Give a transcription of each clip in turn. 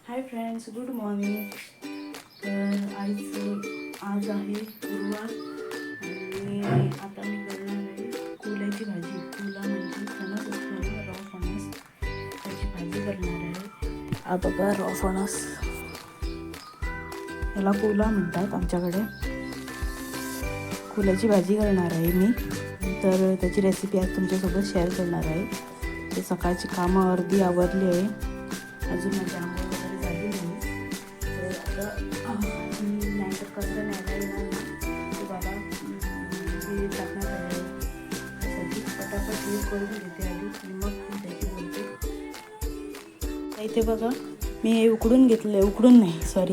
Hi friends, good morning. तर आज आहे गुरुवार आणि आता मी करणार आहे कोल्याची भाजी. कोला म्हणजे फणस असतो ना, रॉ फणस, त्याची भाजी करणार आहे. हा बघा रॉ फणस, याला कोला म्हणतात आमच्याकडे. कोल्याची भाजी करणार आहे मी. तर त्याची रेसिपी आज तुमच्यासोबत शेअर करणार आहे. ते सकाळची कामं अर्धी आवरली आहे, अजून माझी आंघोळ वगैरे झाली नाही. तर आता नाहीतर कसं न्यायला येणार ना, ते बाबा हे टाकणार आहे. त्यासाठी पटापट यूज करून घेते आधी आणि मग त्याची बोलते. इथे बघा मी हे उकडून नाही, सॉरी,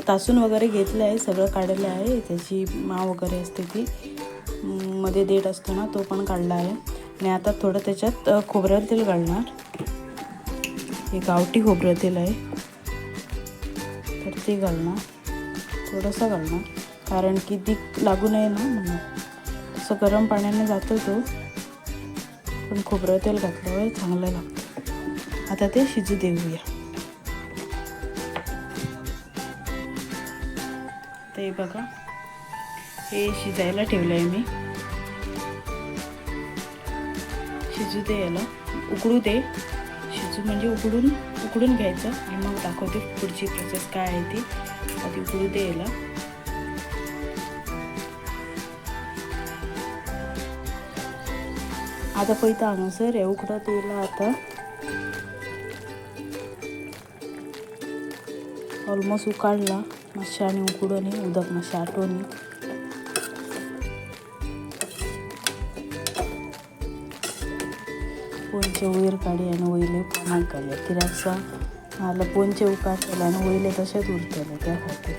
तासून वगैरे घेतलं आहे, सगळं काढलं आहे. त्याची माव वगैरे असते ती, मध्ये देठ असतो ना, तो पण काढला आहे. आणि आता थोडं त्याच्यात खोबऱ्याचं तेल घालणार. हे गावठी खोबरं तेल आहे, तर ते घालणार, थोडंसं घालणार, कारण की दिक लागू नये ना म्हणून. तसं गरम पाण्याने जातो तो, पण खोबरं तेल घातल्यावर चांगलं लागतं. आता ते शिजू देऊया. ते बघा हे शिजायला ठेवलं आहे मी. शिजू दे, याला उकडू दे. शिजू म्हणजे उकडून घ्यायचं आणि मग दाखवते पुढची प्रोसेस काय आहे ती. आधी उकडू दे याला. आता पळता अनुसार हे उकडत येईल. आता ऑलमोस्ट उकाडला, मातशे उकडून उदक मातशे आटोनी. पोनचे वयर काढी आणि वयले पानाक घाले, कित्याकसा नाल्यार पोनचे उकाडटले आणि वयले तशेंच उरतले. त्या खातीर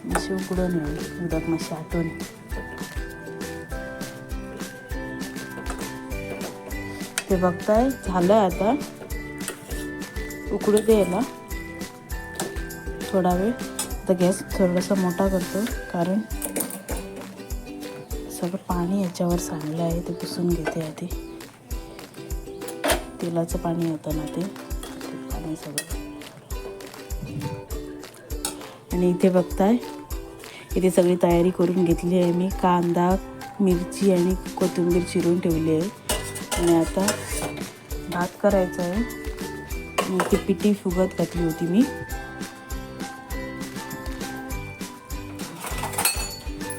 मातशें उकडून येवं, उदक मातशें आटोन. ते बघताय झालं. आता उकडू द्यायला थोडा वेळ. आता गॅस थोडासा मोठा करतो, कारण सगळं पाणी याच्यावर सांडलं आहे, ते पुसून घेते आधी. तेलाचं पाणी होतं ना, ते पाणी सगळं. आणि इथे बघताय, इथे सगळी तयारी करून घेतली आहे मी. कांदा, मिरची आणि कोथिंबीर चिरून ठेवली आहे. आणि आता भात करायचा आहे. ती पिठी फुगत घातली होती मी.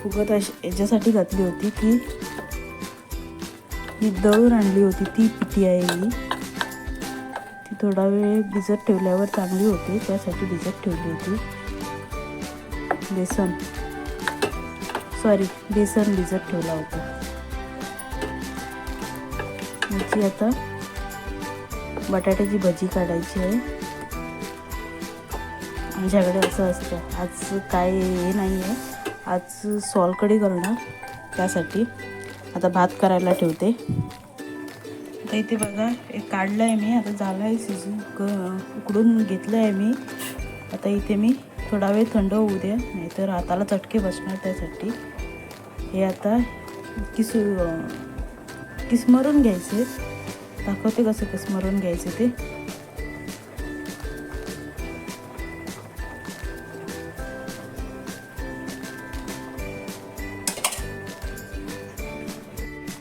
फुगत याच्यासाठी घातली होती की मी दळून आणली होती, ती पिठी आहे ही. ती थोडा वेळ भिजत ठेवल्यावर चांगली होती, त्यासाठी भिजत ठेवली होती. बेसन भिजत ठेवला होता. याची आता बटाट्याची भजी काढायची आहे. आमच्याकडे असं असतं. आज काय हे नाही आहे, आज सोलकढी करणार, त्यासाठी आता भात करायला ठेवते. आता इथे बघा एक काढलं आहे मी. आता झालं आहे शिजून, उकडून घेतलं आहे मी. आता इथे मी थोडा वेळ थंड होऊ द्या, नाहीतर हाताला चटके बसणार. त्यासाठी हे आता किसमरून घ्यायचे. दाखवते कसं किसमरून घ्यायचे ते.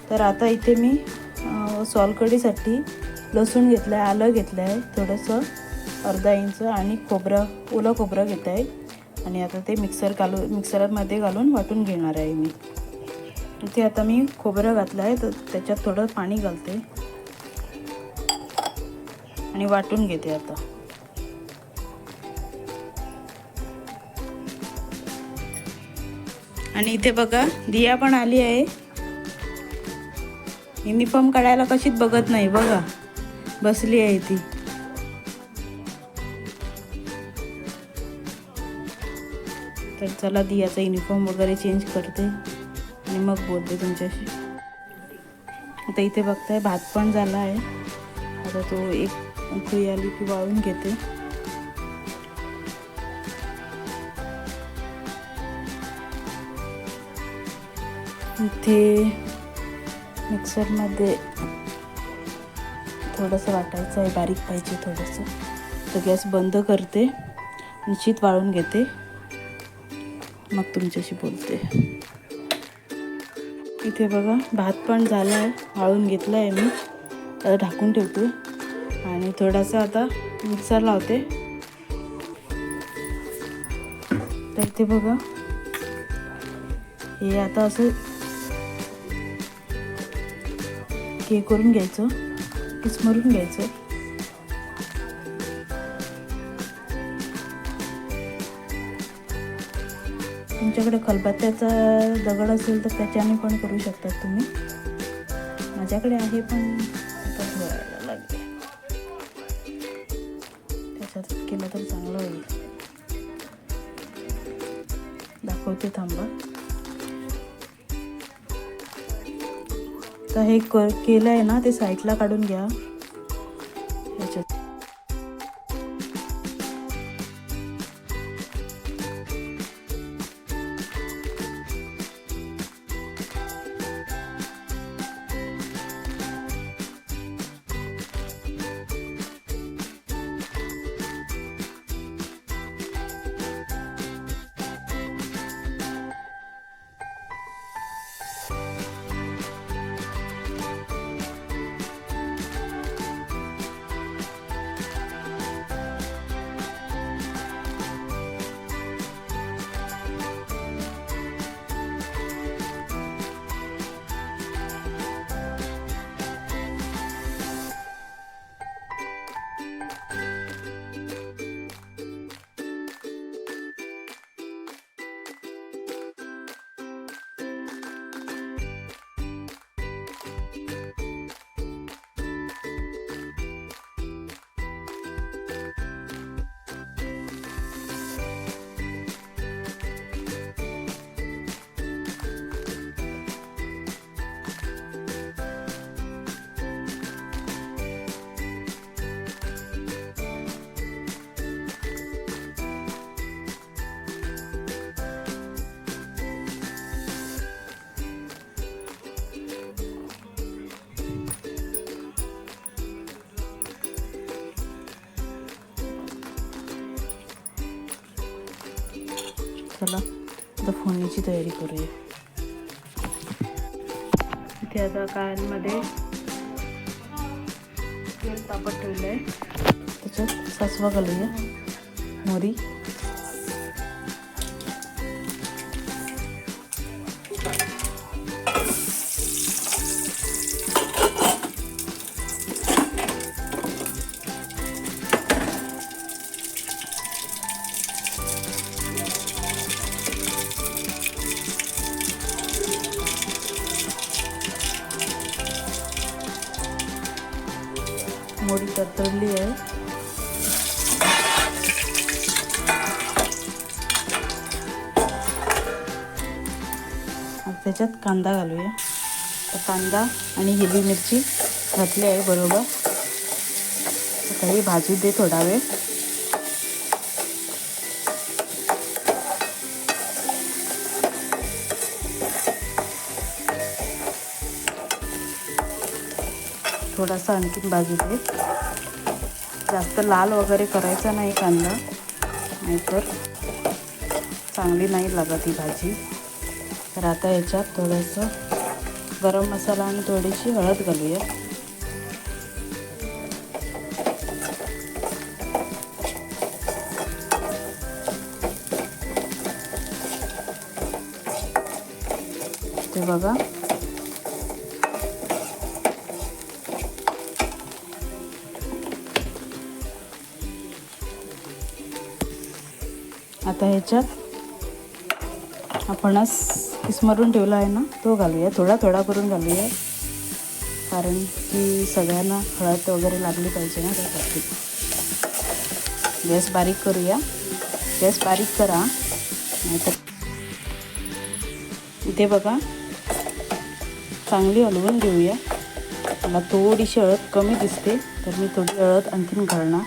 तर आता इथे मी सोलकढीसाठी लसूण घेतलं आहे, आलं घेतलं आहे थोडंसं, अर्धा इंच, आणि ओलं खोबरं घेत आहे. आणि आता ते मिक्सरमध्ये घालून वाटून घेणार आहे मी. इथे आता मी खोबरं घातलं आहे, तर त्याच्यात थोडं पाणी घालते आणि वाटून घेते आता. आणि इथे बघा दिया पण आली आहे. युनिफॉर्म काढायला कशीच बघत नाही, बघा बसली आहे ती. तर चला दियाचा युनिफॉर्म वगैरे चेंज करते आणि मग बोलते तुमच्याशी. आता इथे बघताय भात पण झाला आहे. आता तो एक उकळी आली की वाळून घेते. इथे मिक्सरमध्ये थोडंसं वाटायचं आहे, बारीक पाहिजे थोडंसं. तर गॅस बंद करते आणि शीत वाळून घेते, मग तुमच्याशी बोलते. इथे बघा भात पण झाला आहे, वाळून घेतला आहे मी. आता ढाकून ठेवते आणि थोडासा आता मिक्सर लावते. तर इथे बघा हे आता असं हे करून घ्यायचं, किसमरून घ्यायचं. तुमच्याकडे खलबत्त्याचा दगड असेल तर त्याच्याने पण करू शकतात तुम्ही. माझ्याकडे आहे पण आता धुवायला लागले. त्याच्यात केलं तर चांगलं होईल. दाखवते थांबा. तर हे केलं आहे ना, ते साईडला काढून घ्या. याच्यात चला आता फोडणीची तयारी करूया. इथे आता काळ्यांमध्ये तेल तापत ठेवलं आहे, त्याच्यात सासवा घालूया, मोहरी, मोहरी तडतडली आहे. त्याच्यात कांदा घालूया. तर कांदा आणि हिरवी मिरची घातली आहे बरोबर. आता हे भाजू दे थोडा वेळ. थोडासा आणखीन भाजू दे. जास्त लाल वगैरे करायचा नाही कांदा, नाहीतर चांगली नाही लागत ही भाजी. तर आता याच्यात थोडंसं गरम मसाला आणि थोडीशी हळद घालूया. ते बघा आता ह्याच्यात आपणच किसमरून ठेवला आहे ना, तो घालूया. थोडा थोडा करून घालूया, कारण की सगळ्यांना हळद वगैरे लागली पाहिजे ना त्यासाठी. गॅस बारीक करूया. गॅस बारीक करा, नाहीतर इथे बघा चांगली हलवून घेऊया. मला थोडीशी हळद कमी दिसते, तर मी थोडी हळद आणखीन घालणार.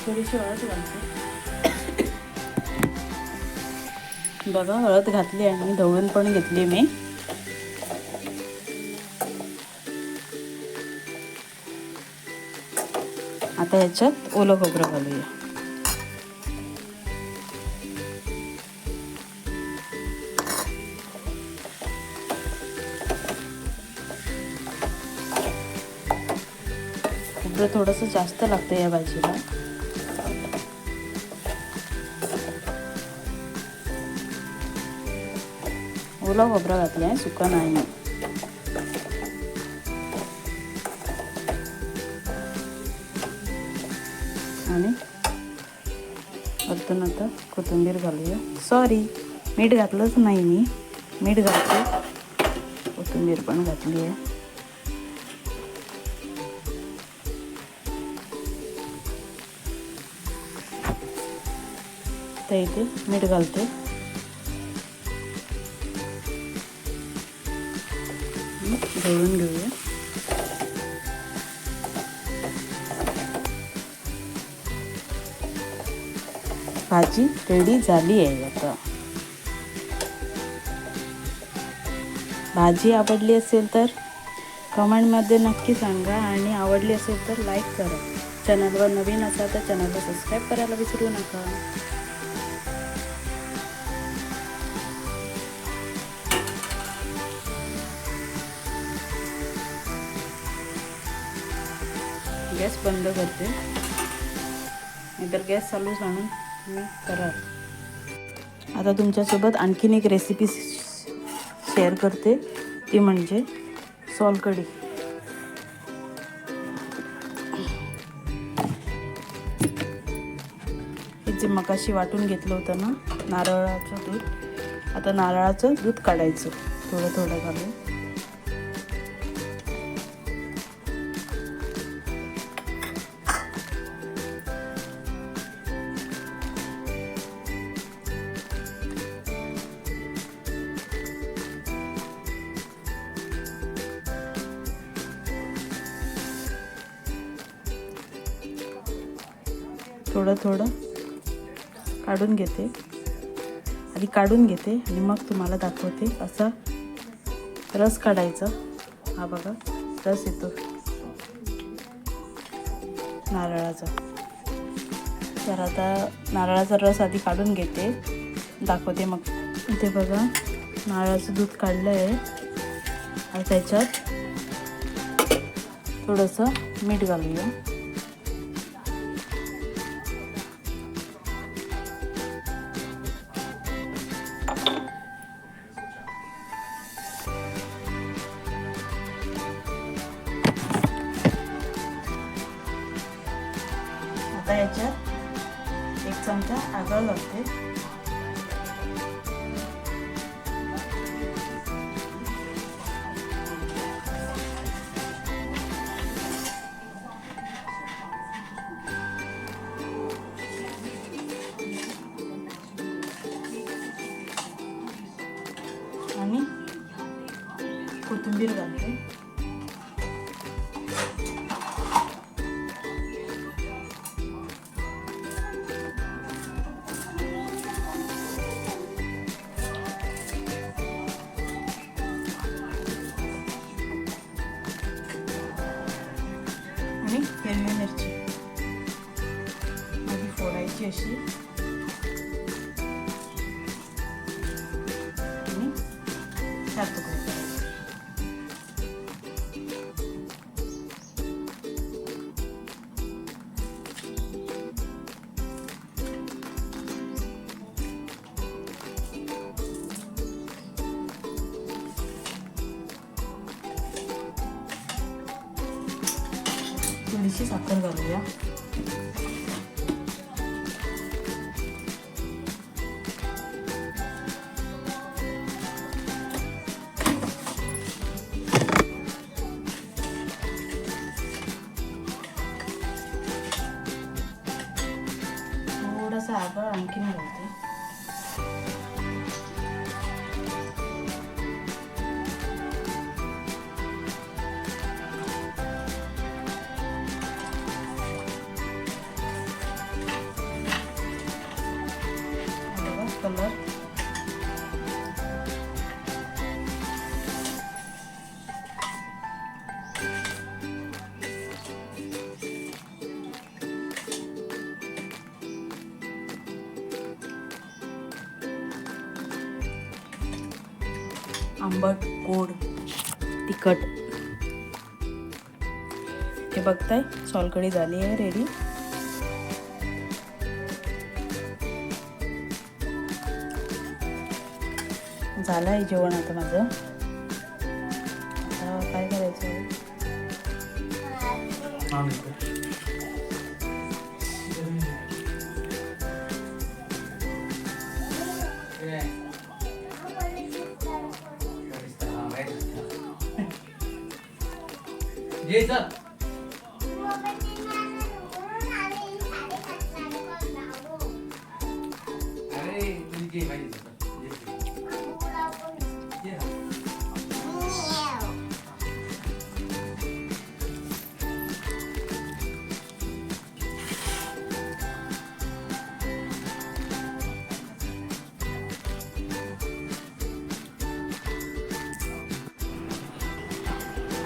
थोडीशी हळद घालते. बघा हळद घातली आणि ढवळून पण घेतली मी. आता याच्यात ओलं खोबरं घालूया. खोबरं थोडंसं जास्त लागतं या भाजीला. ओला खोबरा घातला आहे, सुका नाही. आणि वरतून आता कोथिंबीर घालूया. सॉरी, मीठ घातलंच नाही मी. मीठ घालते, कोथिंबीर पण घातली आहे. तर इथे मीठ घालते. ढवळून घेऊया. भाजी रेडी झाली आहे. आता भाजी आवडली असेल तर कमेंटमध्ये नक्की सांगा आणि आवडली असेल तर लाईक करा. चॅनलवर नवीन असाल तर चॅनलला सबस्क्राईब करायला विसरू नका. गॅस बंद करते, नाहीतर गॅस चालूच आणून तुम्ही कराल. आता तुमच्यासोबत आणखीन एक रेसिपी शेअर करते, ती म्हणजे सोलकढी. हे जे मगाशी वाटून घेतलं होतं ना नारळाचं दूध, आता नारळाचं दूध काढायचं थोडं थोडं घालून. थोडं थोडं काढून घेते, आधी काढून घेते आणि मग तुम्हाला दाखवते. असा रस काढायचा. हा बघा रस येतो नारळाचा. तर आता नारळाचा रस आधी काढून घेते, दाखवते मग. इथे बघा नारळाचं दूध काढलं आहे. आणि त्याच्यात थोडंसं मीठ घालूया. आता याच्यात 1 चमचा आगळ घालते. आणि कोथिंबीर घालते. आणि हिरवी मिरची आधी फोडायची अशी. आणि 4 तुकडे करायचे. थोडीशी साखर घालूया. थोडासा आगळ आणखीन घालते. कलर. आंबट, गोड, तिखट. हे बघताय सोलकढी झाली आहे रेडी. झालं आहे जेवण आता माझं. आता काय करायचं आहे?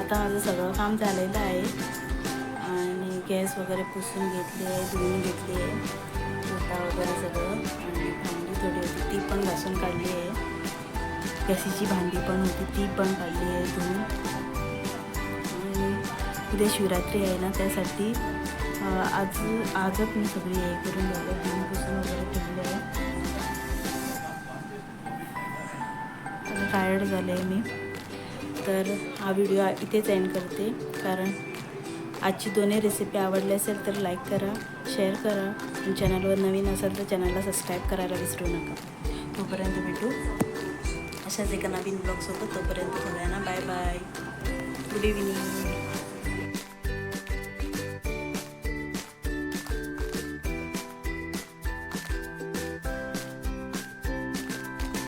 आता माझं सगळं काम झालेलं आहे आणि गॅस वगैरे पुसून घेतली आहे, धुवून घेतली आहे, पोटा वगैरे सगळं. आणि भांडी थोडी होती ती पण घासून काढली आहे. गॅसीची भांडी पण होती ती पण काढली आहे धुवून. आणि उद्या शिवरात्री आहे ना, त्यासाठी आजच मी सगळी हे करून झालं, धुवून पुसून वगैरे ठेवलं आहे. टायर्ड झाले आहे मी. तर हा व्हिडिओ इथेच एंड करते. कारण आजची दोन्ही रेसिपी आवडली असेल तर लाईक करा, शेअर करा. आणि चॅनलवर नवीन असेल तर चॅनलला सबस्क्राईब करायला विसरू नका. तोपर्यंत भेटू अशाच एका नवीन ब्लॉगसोबत. तोपर्यंत सगळ्यांना बाय बाय. Good evening.